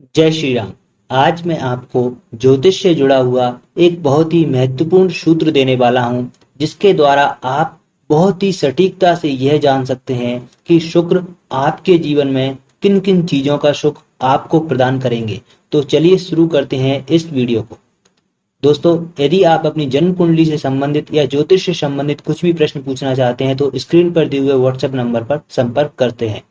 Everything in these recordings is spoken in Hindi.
जय श्री राम। आज मैं आपको ज्योतिष से जुड़ा हुआ एक बहुत ही महत्वपूर्ण सूत्र देने वाला हूं, जिसके द्वारा आप बहुत ही सटीकता से यह जान सकते हैं कि शुक्र आपके जीवन में किन किन चीजों का सुख आपको प्रदान करेंगे। तो चलिए शुरू करते हैं इस वीडियो को। दोस्तों, यदि आप अपनी जन्म कुंडली से संबंधित या ज्योतिष से संबंधित कुछ भी प्रश्न पूछना चाहते हैं तो स्क्रीन पर दिए हुए व्हाट्सएप नंबर पर संपर्क करते हैं।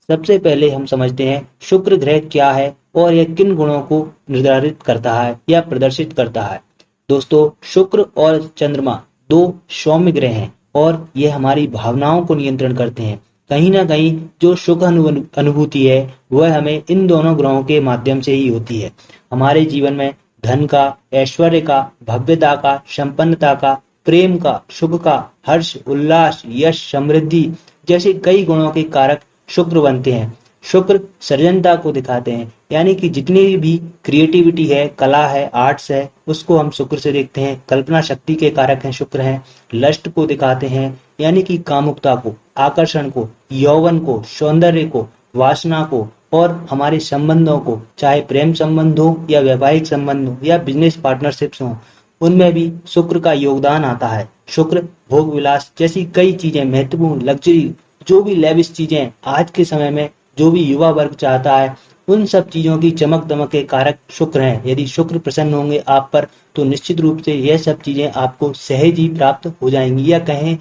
सबसे पहले हम समझते हैं शुक्र ग्रह क्या है और यह किन गुणों को निर्धारित करता है या प्रदर्शित करता है। दोस्तों, शुक्र और चंद्रमा दो सौम्य ग्रह हैं और ये हमारी भावनाओं को नियंत्रण करते हैं। कहीं ना कहीं जो सुख अनुभूति है वह हमें इन दोनों ग्रहों के माध्यम से ही होती है। हमारे जीवन में धन का, ऐश्वर्य का, भव्यता का, संपन्नता का, प्रेम का, सुख का, हर्ष, उल्लास, यश, समृद्धि जैसे कई गुणों के कारक शुक्र बनते हैं। शुक्र सृजनता को दिखाते हैं, यानी कि जितनी भी क्रिएटिविटी है, कला है, आर्ट्स है, उसको हम शुक्र से देखते हैं। कल्पना शक्ति के कारक हैं शुक्र हैं। लस्ट को दिखाते हैं, यानी कि कामुकता को, आकर्षण को, यौवन को, सौंदर्य को, वासना को और हमारे संबंधों को, चाहे प्रेम संबंध हो या वैवाहिक संबंध हो या बिजनेस पार्टनरशिप्स हो, उनमें भी शुक्र का योगदान आता है। शुक्र भोग विलास जैसी कई चीजें, महत्वपूर्ण लग्जरी, जो भी लेविश चीजें आज के समय में जो भी युवा वर्ग चाहता है, उन सब चीजों की चमक दमक के कारक शुक्र हैं। यदि शुक्र प्रसन्न होंगे आप पर तो निश्चित रूप से यह सब चीजें आपको सहज ही प्राप्त हो जाएंगी, या कहें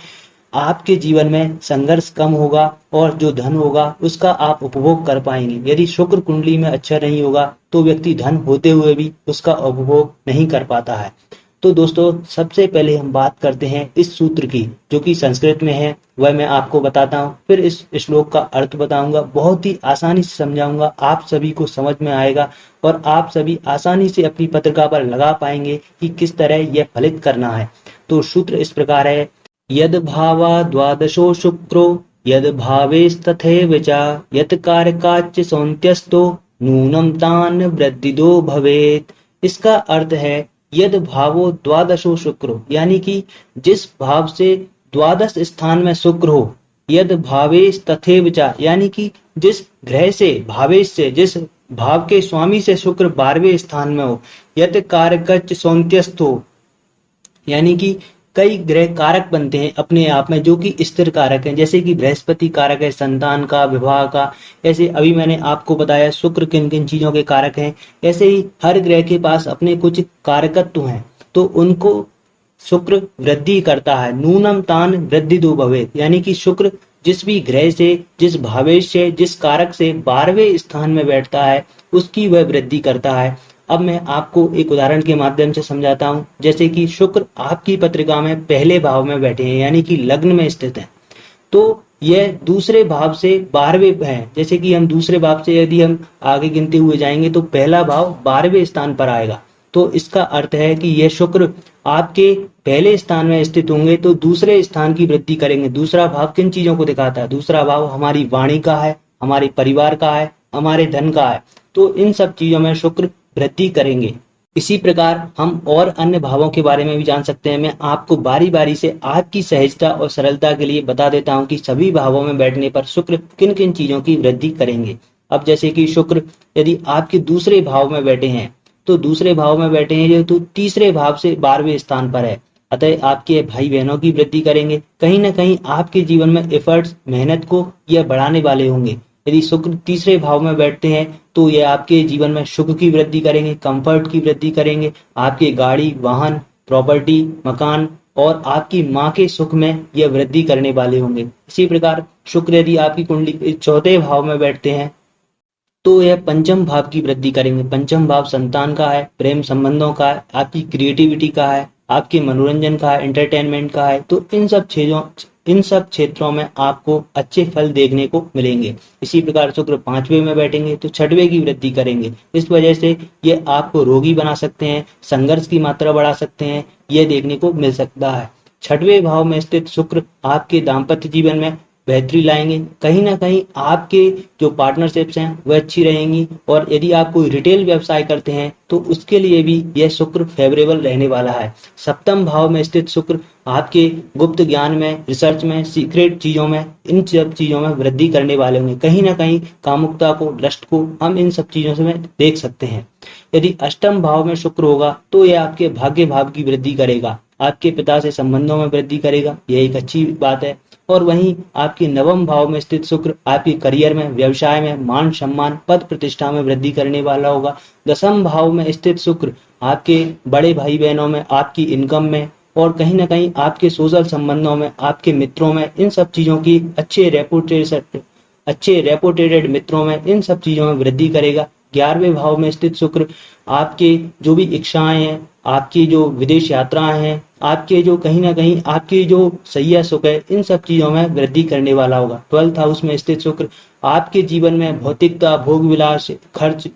आपके जीवन में संघर्ष कम होगा और जो धन होगा उसका आप उपभोग कर पाएंगे। यदि शुक्र कुंडली में अच्छा नहीं होगा तो व्यक्ति धन होते हुए भी उसका उपभोग नहीं कर पाता है। तो दोस्तों, सबसे पहले हम बात करते हैं इस सूत्र की, जो कि संस्कृत में है, वह मैं आपको बताता हूँ। फिर इस श्लोक का अर्थ बताऊंगा, बहुत ही आसानी से समझाऊंगा, आप सभी को समझ में आएगा और आप सभी आसानी से अपनी पत्रिका पर लगा पाएंगे कि किस तरह यह फलित करना है। तो सूत्र इस प्रकार है: यद भावा द्वादशो शुक्रो यद भावेस्तथैव च यत् कारकाच्च सौन्त्यस्तो नूनं तान् वृद्धिदो भवेत्। इसका अर्थ है यद भावो द्वादशो शुक्रो, यानी कि जिस भाव से द्वादश स्थान में शुक्र हो, यद भावेश तथैव च, यानी कि जिस ग्रह से, भावेश से, जिस भाव के स्वामी से शुक्र 12वें स्थान में हो, यत कारकच सौंत्यस्थ हो, यानी कि कई ग्रह कारक बनते हैं अपने आप में जो कि स्थिर कारक हैं। जैसे कि बृहस्पति कारक है संतान का, विवाह का। ऐसे अभी मैंने आपको बताया शुक्र किन किन चीजों के कारक हैं, ऐसे ही हर ग्रह के पास अपने कुछ कारकत्व हैं, तो उनको शुक्र वृद्धि करता है। नूनम तान वृद्धि दो भवेत, यानी कि शुक्र जिस भी ग्रह से, जिस भावेश से, जिस कारक से 12वें स्थान में बैठता है उसकी वह वृद्धि करता है। अब मैं आपको एक उदाहरण के माध्यम से समझाता हूँ। जैसे कि शुक्र आपकी पत्रिका में पहले भाव में बैठे हैं, यानी कि लग्न में स्थित है, तो यह दूसरे भाव से 12वें है। जैसे कि हम दूसरे भाव से यदि हम आगे गिनते हुए जाएंगे तो पहला भाव 12वें स्थान पर आएगा। तो इसका अर्थ है कि यह शुक्र आपके पहले स्थान में स्थित होंगे तो दूसरे स्थान की वृद्धि करेंगे। दूसरा भाव किन चीजों को दिखाता है? दूसरा भाव हमारी वाणी का है, हमारे परिवार का है, हमारे धन का है। तो इन सब चीजों में शुक्र वृद्धि करेंगे। इसी प्रकार हम और अन्य भावों के बारे में भी जान सकते हैं। मैं आपको बारी बारी से आपकी सहजता और सरलता के लिए बता देता हूं कि सभी भावों में बैठने पर शुक्र किन किन चीजों की वृद्धि करेंगे। अब जैसे कि शुक्र यदि आपके दूसरे भाव में बैठे हैं, तो दूसरे भाव में बैठे हैं तो तीसरे भाव से 12वें स्थान पर है, अतः आपके भाई बहनों की वृद्धि करेंगे। कहीं ना कहीं आपके जीवन में एफर्ट्स, मेहनत को यह बढ़ाने वाले होंगे। यदि शुक्र तीसरे भाव में बैठते हैं तो ये आपके जीवन में सुख की वृद्धि करेंगे, कंफर्ट की वृद्धि करेंगे, आपके गाड़ी, वाहन, प्रॉपर्टी, मकान और आपकी माँ के सुख में यह वृद्धि करने वाले होंगे। इसी प्रकार शुक्र यदि आपकी कुंडली चौथे भाव में बैठते हैं तो यह पंचम भाव की वृद्धि करेंगे। पंचम भाव संतान का है, प्रेम संबंधों का है, आपकी क्रिएटिविटी का है, आपके मनोरंजन का है, एंटरटेनमेंट का है। तो इन सब क्षेत्रों में आपको अच्छे फल देखने को मिलेंगे। इसी प्रकार शुक्र 5वें में बैठेंगे तो 6वें की वृद्धि करेंगे। इस वजह से ये आपको रोगी बना सकते हैं, संघर्ष की मात्रा बढ़ा सकते हैं, यह देखने को मिल सकता है। 6वें भाव में स्थित शुक्र आपके दाम्पत्य जीवन में बेहतरी लाएंगे। कहीं ना कहीं आपके जो पार्टनरशिप्स हैं वह अच्छी रहेंगी, और यदि आप कोई रिटेल व्यवसाय करते हैं तो उसके लिए भी यह शुक्र फेवरेबल रहने वाला है। सप्तम भाव में स्थित शुक्र आपके गुप्त ज्ञान में, रिसर्च में, सीक्रेट चीजों में, इन सब चीजों में वृद्धि करने वाले होंगे। कहीं ना कहीं कामुकता को, लस्ट को हम इन सब चीजों से में देख सकते हैं। यदि अष्टम भाव में शुक्र होगा तो यह आपके भाग्य भाव की वृद्धि करेगा, आपके पिता से संबंधों में वृद्धि करेगा, यह एक अच्छी बात है। और वहीं आपके नवम भाव में स्थित शुक्र आपके करियर में, व्यवसाय में, मान सम्मान, पद प्रतिष्ठा में वृद्धि करने वाला होगा। दसम भाव में स्थित शुक्र आपके बड़े भाई बहनों में, आपकी इनकम में, और कहीं ना कहीं आपके सोशल संबंधों में, आपके मित्रों में, इन सब चीजों की अच्छे रेपुटेटेड मित्रों में, इन सब चीजों में वृद्धि करेगा। 11वें भाव में स्थित शुक्र आपके जो भी इच्छाएं हैं, आपकी जो विदेश यात्राएं हैं, आपके जो कहीं ना कहीं आपकी जो सैया सुख है, इन सब चीजों में वृद्धि करने वाला होगा। 12th हाउस में स्थित शुक्र आपके जीवन में भौतिकता, भोग विलास, खर्च,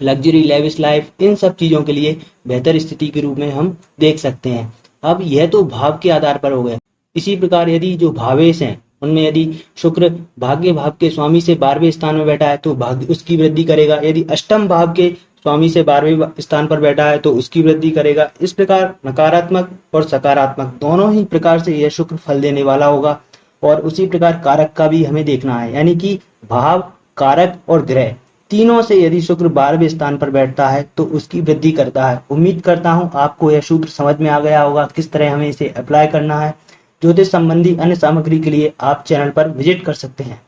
लग्जरी, लेविश लाइफ, इन सब चीजों के लिए बेहतर स्थिति के रूप में हम देख सकते हैं। अब यह तो भाव के आधार पर हो गया। इसी प्रकार यदि जो भावेश हैं उनमें यदि शुक्र भाग्य भाव के स्वामी से 12वें स्थान में बैठा है तो भाग्य उसकी वृद्धि करेगा। यदि अष्टम भाव के स्वामी से 12वें स्थान पर बैठा है तो उसकी वृद्धि करेगा। इस प्रकार नकारात्मक और सकारात्मक दोनों ही प्रकार से यह शुक्र फल देने वाला होगा। और उसी प्रकार कारक का भी हमें देखना है, यानी कि भाव, कारक और ग्रह तीनों से यदि शुक्र 12वें स्थान पर बैठता है तो उसकी वृद्धि करता है। उम्मीद करता हूं आपको यह सूत्र समझ में आ गया होगा, किस तरह हमें इसे अप्लाई करना है। ज्योतिष संबंधी अन्य सामग्री के लिए आप चैनल पर विजिट कर सकते हैं।